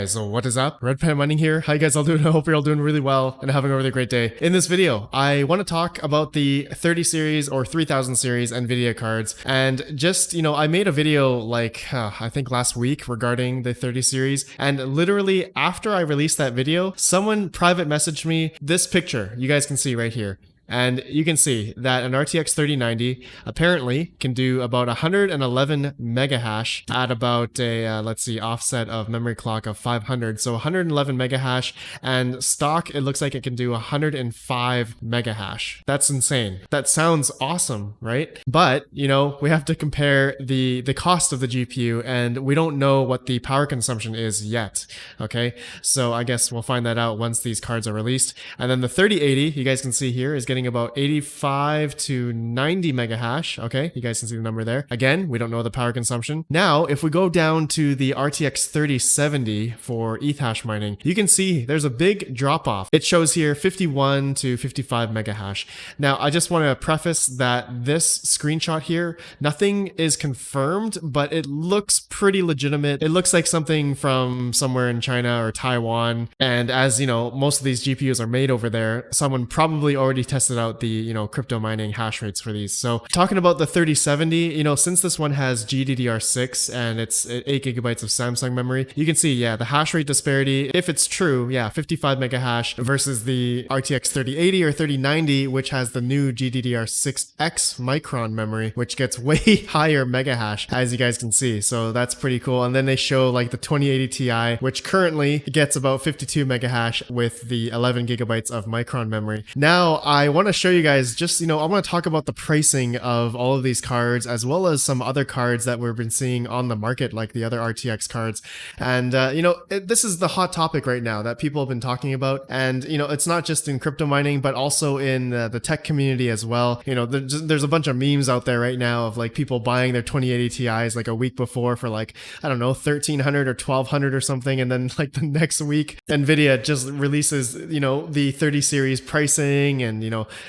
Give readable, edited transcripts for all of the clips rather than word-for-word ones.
guys, so what is up? RedPandaMining here. How you guys all doing? I hope you're all doing really well and having a really great day. In this video, I want to talk about the 30 series or 3000 series NVIDIA cards. And just, I made a video like, I think last week regarding the 30 series. And literally after I released that video, someone private messaged me this picture you guys can see right here. And you can see that an RTX 3090 apparently can do about 111 mega hash at about a, let's see, offset of memory clock of 500. So 111 mega hash, and stock, it looks like it can do 105 mega hash. That's insane. That sounds awesome, right? But, we have to compare the cost of the GPU, and we don't know what the power consumption is yet, okay? So I guess we'll find that out once these cards are released. And then the 3080, you guys can see here, is getting about 85 to 90 mega hash. Okay, you guys can see the number there. Again, we don't know the power consumption. Now, if we go down to the RTX 3070 for ETH hash mining, you can see there's a big drop off. It shows here 51 to 55 mega hash. Now, I just want to preface that this screenshot here, nothing is confirmed, but it looks pretty legitimate. It looks like something from somewhere in China or Taiwan. And as most of these GPUs are made over there, someone probably already tested out the crypto mining hash rates for these. So talking about the 3070, since this one has GDDR6 and it's 8 gigabytes of Samsung memory, you can see, the hash rate disparity, if it's true, 55 mega hash versus the RTX 3080 or 3090, which has the new GDDR6X Micron memory, which gets way higher mega hash, as you guys can see. So that's pretty cool. And then they show like the 2080 Ti, which currently gets about 52 mega hash with the 11 gigabytes of Micron memory. Now I want to show you guys just, I want to talk about the pricing of all of these cards, as well as some other cards that we've been seeing on the market, like the other RTX cards. And, this is the hot topic right now that people have been talking about. And, it's not just in crypto mining, but also in the tech community as well. There's a bunch of memes out there right now of like people buying their 2080 Ti's like a week before for like, I don't know, 1300 or 1200 or something. And then like the next week, NVIDIA just releases, the 30 series pricing and,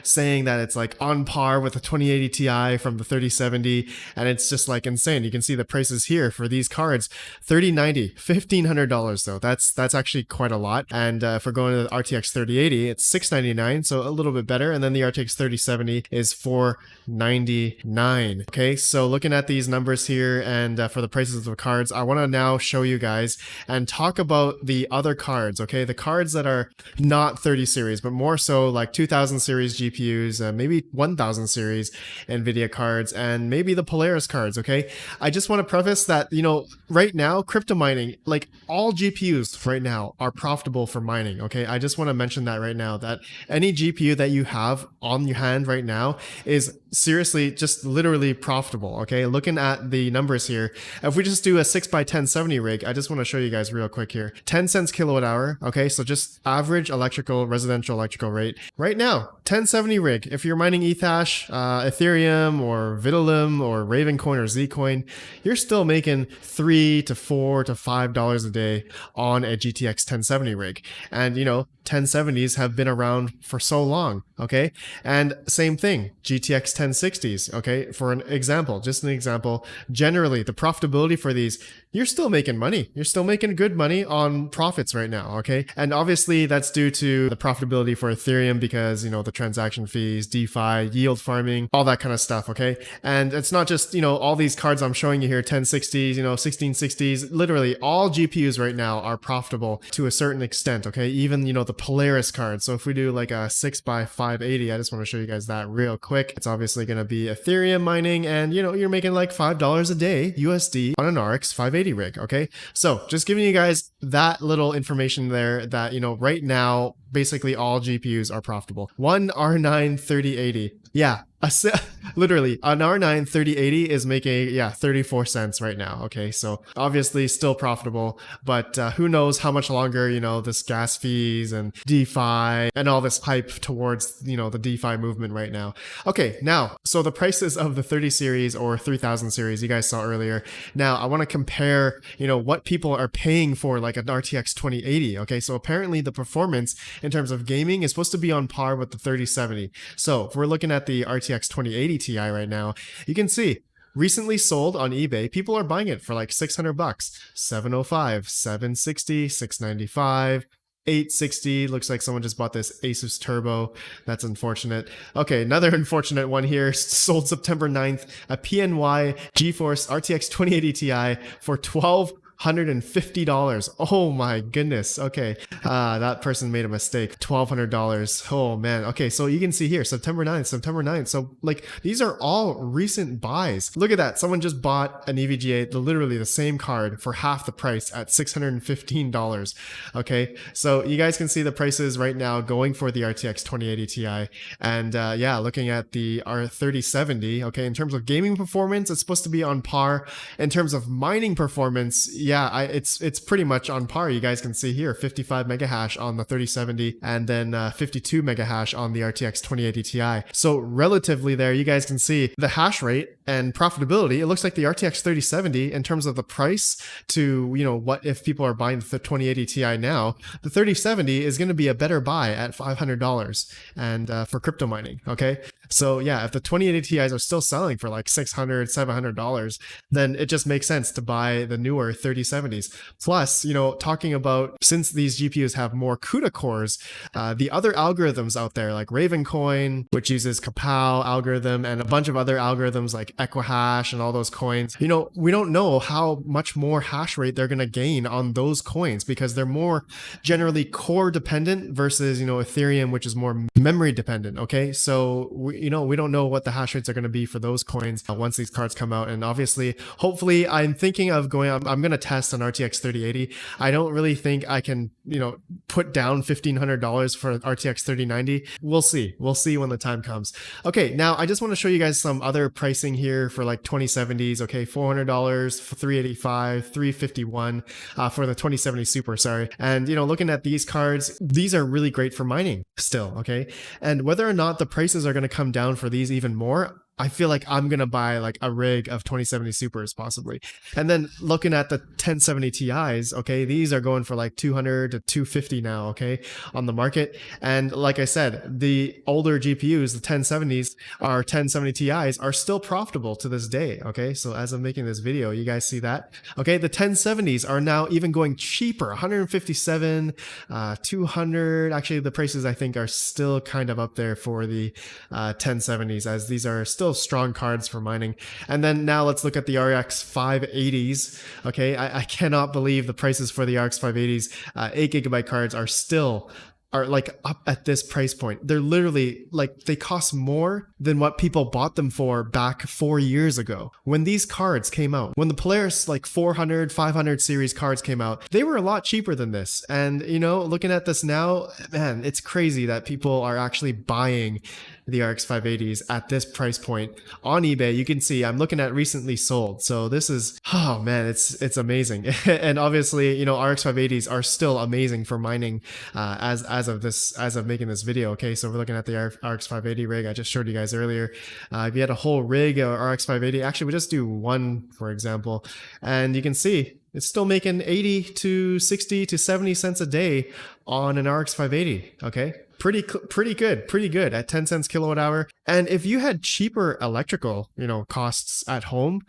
saying that it's like on par with the 2080 Ti from the 3070. And it's just like insane. You can see the prices here for these cards. 3090, $1,500 though. That's actually quite a lot. And if we're going to the RTX 3080, it's $699, so a little bit better. And then the RTX 3070 is $499. Okay, so looking at these numbers here and for the prices of the cards, I want to now show you guys and talk about the other cards, okay? The cards that are not 30 series, but more so like 2000 series GPUs, maybe 1000 series NVIDIA cards, and maybe the Polaris cards, okay? I just want to preface that, right now, crypto mining, like all GPUs right now are profitable for mining, okay? I just want to mention that right now, that any GPU that you have on your hand right now is seriously just literally profitable, okay? Looking at the numbers here, if we just do a 6x1070 rig, I just want to show you guys real quick here. 10 cents kilowatt hour, okay? So just average residential electrical rate. Right now, 1070 rig, if you're mining Ethash, Ethereum or Vitalim or Ravencoin or Zcoin, you're still making $3 to $4 to $5 a day on a GTX 1070 rig. And 1070s have been around for so long, okay? And same thing, GTX 1060s, okay? For an example, generally the profitability for these, you're still making money. You're still making good money on profits right now, okay? And obviously that's due to the profitability for Ethereum because, the transaction fees, DeFi, yield farming, all that kind of stuff, okay? And it's not just, all these cards I'm showing you here, 1060s, 1660s, literally all GPUs right now are profitable to a certain extent, okay? Even, the Polaris card. So if we do like a 6x580, I just want to show you guys that real quick. It's obviously going to be Ethereum mining and, you're making like $5 a day USD on an RX 580 rig, okay? So just giving you guys that little information there that, right now, basically all GPUs are profitable. One R9 3080. Yeah, literally an R9 3080 is making 34 cents right now. Okay, so obviously still profitable, but who knows how much longer this gas fees and DeFi and all this hype towards the DeFi movement right now. Okay, now so the prices of the 30 series or 3000 series you guys saw earlier. Now I want to compare what people are paying for like an RTX 2080. Okay, so apparently the performance in terms of gaming is supposed to be on par with the 3070. So if we're looking at the RTX 2080 Ti right now, you can see recently sold on eBay. People are buying it for like 600 bucks, 705, 760, 695. 860. Looks like someone just bought this Asus Turbo. That's unfortunate. Okay, another unfortunate one here. Sold September 9th, a PNY GeForce RTX 2080 Ti for $1,250. Oh my goodness. Okay. That person made a mistake. $1,200. Oh man. Okay. So you can see here, September 9th. So like these are all recent buys. Look at that. Someone just bought an EVGA, literally the same card for half the price at $615. Okay. So you guys can see the prices right now going for the RTX 2080 Ti. And yeah, looking at the R3070, okay, in terms of gaming performance, it's supposed to be on par. In terms of mining performance, yeah, it's pretty much on par. You guys can see here 55 mega hash on the 3070 and then 52 mega hash on the RTX 2080 Ti. So relatively there, you guys can see the hash rate and profitability. It looks like the RTX 3070 in terms of the price to, you know, what if people are buying the 2080 Ti now, the 3070 is going to be a better buy at $500 and for crypto mining. Okay. So yeah, if the 2080 Ti's are still selling for like $600, $700, then it just makes sense to buy the newer 3070s. Plus, you know, talking about since these GPUs have more CUDA cores, the other algorithms out there like Ravencoin, which uses Kapow algorithm and a bunch of other algorithms like Equihash and all those coins, you know, we don't know how much more hash rate they're going to gain on those coins because they're more generally core dependent versus, you know, Ethereum, which is more memory dependent. Okay. So we don't know what the hash rates are going to be for those coins once these cards come out. And obviously, hopefully I'm thinking of I'm going to test an RTX 3080. I don't really think I can, you know, put down $1,500 for RTX 3090. We'll see when the time comes. Okay. Now I just want to show you guys some other pricing here for like 2070s. Okay. $400 for 385, 351 for the 2070 Super, sorry. And, you know, looking at these cards, these are really great for mining still. Okay. And whether or not the prices are going to come down for these even more, I feel like I'm going to buy like a rig of 2070 Supers possibly. And then looking at the 1070 Ti's, okay, these are going for like 200 to 250 now, okay, on the market. And like I said, the older GPUs, the 1070s, our 1070 Ti's are still profitable to this day, okay? So as I'm making this video, you guys see that? Okay, the 1070s are now even going cheaper, 157, 200. Actually, the prices I think are still kind of up there for the 1070s as these are still strong cards for mining. And then now let's look at the RX 580s. Okay, I cannot believe the prices for the RX 580s. 8GB cards are like up at this price point. They're literally like they cost more than what people bought them for back 4 years ago. When these cards came out, when the Polaris like 400, 500 series cards came out, they were a lot cheaper than this. And you know, looking at this now, man, it's crazy that people are actually buying the RX 580s at this price point on eBay. You can see I'm looking at recently sold. So this is, oh man, it's amazing. And obviously, you know, RX 580s are still amazing for mining as of making this video. Okay, so we're looking at the RX 580 rig I just showed you guys earlier. If you had a whole rig RX 580, actually we just do one, for example, and you can see it's still making 80 to 60 to 70 cents a day on an RX 580. Okay, pretty good at 10 cents kilowatt hour. And if you had cheaper electrical, you know, costs at home,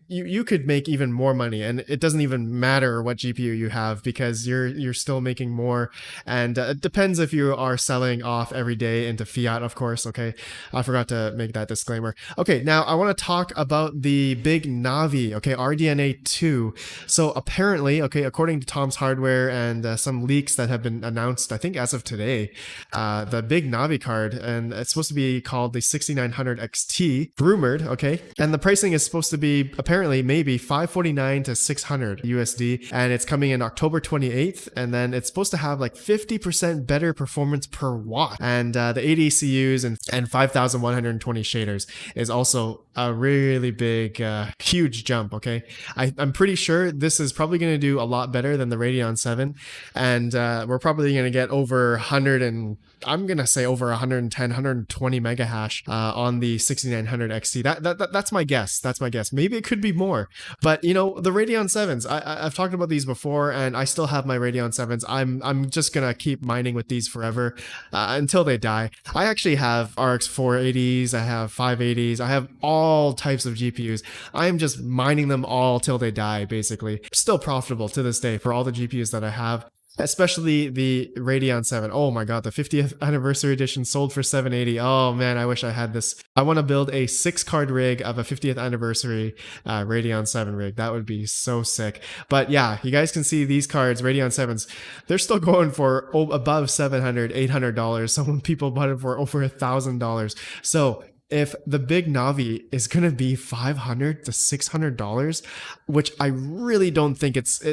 you could make even more money. And it doesn't even matter what GPU you have because you're still making more. And it depends if you are selling off every day into fiat, of course. Okay, I forgot to make that disclaimer. Okay, now I want to talk about the big Navi. Okay, RDNA 2. So apparently, okay, according to Tom's Hardware and some leaks that have been announced, I think as of today, the big Navi card, and it's supposed to be called the 6900 XT, rumored, okay, and the pricing is supposed to be apparently maybe 549 to 600 USD, and it's coming in October 28th, and then it's supposed to have like 50% better performance per watt, and the 80 ECUs and 5120 shaders is also a really big huge jump. Okay, I'm pretty sure this is probably going to do a lot better than the Radeon 7, and we're probably going to get over 100 and I'm going to say over 110, 120 mega hash on the 6900 XT. That's my guess. That's my guess. Maybe it could be more, but you know, the Radeon 7s, I've talked about these before, and I still have my Radeon 7s. I'm just going to keep mining with these forever until they die. I actually have RX 480s, I have 580s, I have all types of GPUs. I am just mining them all till they die, basically. Still profitable to this day for all the GPUs that I have. Especially the Radeon 7. Oh my god, the 50th anniversary edition sold for $780. Oh man, I wish I had this. I want to build a 6-card rig of a 50th anniversary Radeon 7 rig. That would be so sick. But yeah, you guys can see these cards, Radeon 7s, they're still going for above $700, $800. Some people bought it for over $1,000. So if the big Navi is going to be $500 to $600, which I really don't think it's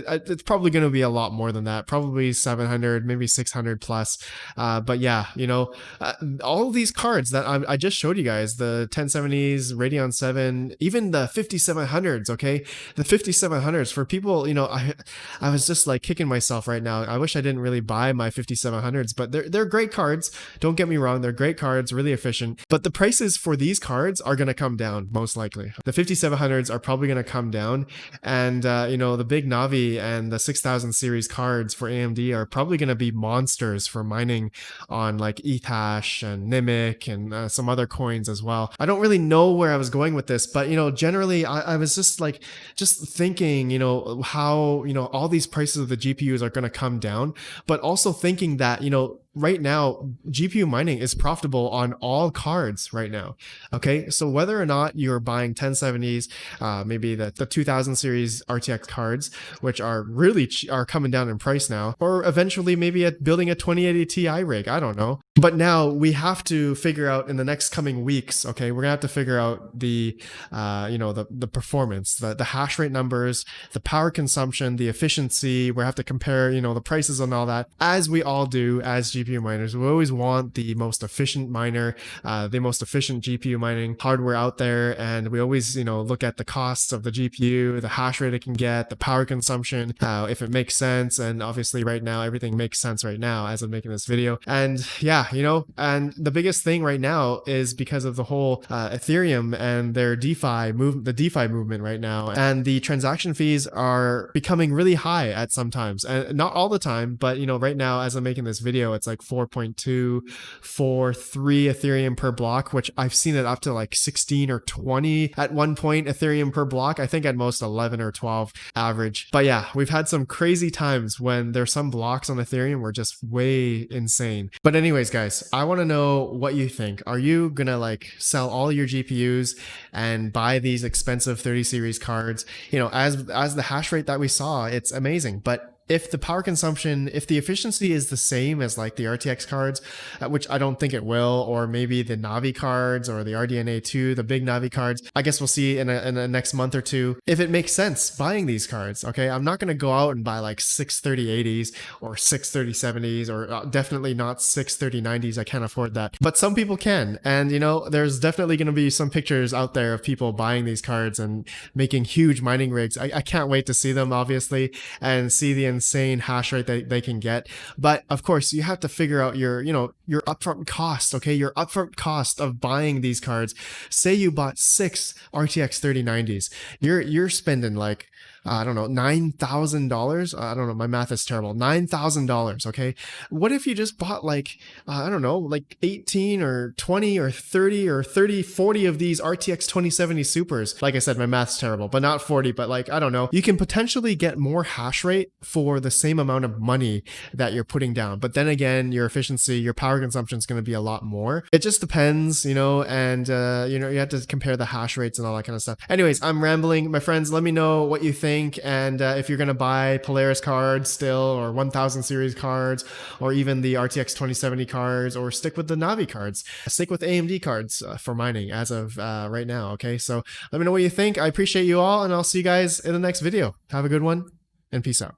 probably going to be a lot more than that, probably 700, maybe 600 plus. But yeah, you know, all of these cards that I just showed you guys, the 1070s, Radeon 7, even the 5700s, okay? The 5700s for people, you know, I was just like kicking myself right now. I wish I didn't really buy my 5700s, but they're great cards. Don't get me wrong, they're great cards, really efficient. But the prices for these cards are going to come down, most likely. The 5700s are probably going to come down, and you know, the big Navi and the 6000 series cards for AMD are probably going to be monsters for mining on like Ethash and Nimic and some other coins as well. I don't really know where I was going with this, but you know, generally I was just thinking, you know, how, you know, all these prices of the GPUs are going to come down, but also thinking that, you know, right now, GPU mining is profitable on all cards right now. Okay, so whether or not you're buying 1070s, maybe the 2000 series RTX cards, which are really are coming down in price now, or eventually maybe building a 2080 Ti rig, I don't know. But now we have to figure out in the next coming weeks, okay, we're gonna have to figure out the, you know, the performance, the hash rate numbers, the power consumption, the efficiency. We have to compare, you know, the prices and all that, as we all do as GPU miners. We always want the most efficient miner, the most efficient GPU mining hardware out there, and we always, you know, look at the costs of the GPU, the hash rate it can get, the power consumption, if it makes sense. And obviously right now everything makes sense right now as I'm making this video. And yeah, you know, and the biggest thing right now is because of the whole Ethereum and their DeFi the DeFi movement right now, and the transaction fees are becoming really high at sometimes, and not all the time, but you know, right now as I'm making this video, it's like 4.243 Ethereum per block, which I've seen it up to like 16 or 20 at one point Ethereum per block. I think at most 11 or 12 average. But yeah, we've had some crazy times when there's some blocks on Ethereum were just way insane. But anyways, guys, I want to know what you think. Are you gonna like sell all your GPUs and buy these expensive 30 series cards? You know, as the hash rate that we saw, it's amazing, but if the power consumption, if the efficiency is the same as like the RTX cards, which I don't think it will, or maybe the Navi cards or the RDNA 2, the big Navi cards, I guess we'll see in the next month or two if it makes sense buying these cards. Okay, I'm not going to go out and buy like 63080s or 63070s, or definitely not 63090s. I can't afford that, but some people can. And you know, there's definitely going to be some pictures out there of people buying these cards and making huge mining rigs. I can't wait to see them, obviously, and see the insane hash rate that they can get. But of course, you have to figure out your, you know, your upfront cost. Okay, your upfront cost of buying these cards. Say you bought 6 RTX 3090s, you're spending like, I don't know, $9,000. I don't know, my math is terrible. $9,000. Okay, what if you just bought like, I don't know, like 18 or 20 or 30 or 30, 40 of these RTX 2070 supers? Like I said, my math's terrible, but not 40, but like, I don't know, you can potentially get more hash rate for the same amount of money that you're putting down. But then again, your efficiency, your power consumption is going to be a lot more. It just depends, you know, and you know, you have to compare the hash rates and all that kind of stuff. Anyways, I'm rambling. My friends, let me know what you think. And if you're going to buy Polaris cards still, or 1000 series cards, or even the RTX 2070 cards, or stick with the Navi cards, stick with AMD cards for mining as of right now. Okay, so let me know what you think. I appreciate you all, and I'll see you guys in the next video. Have a good one, and peace out.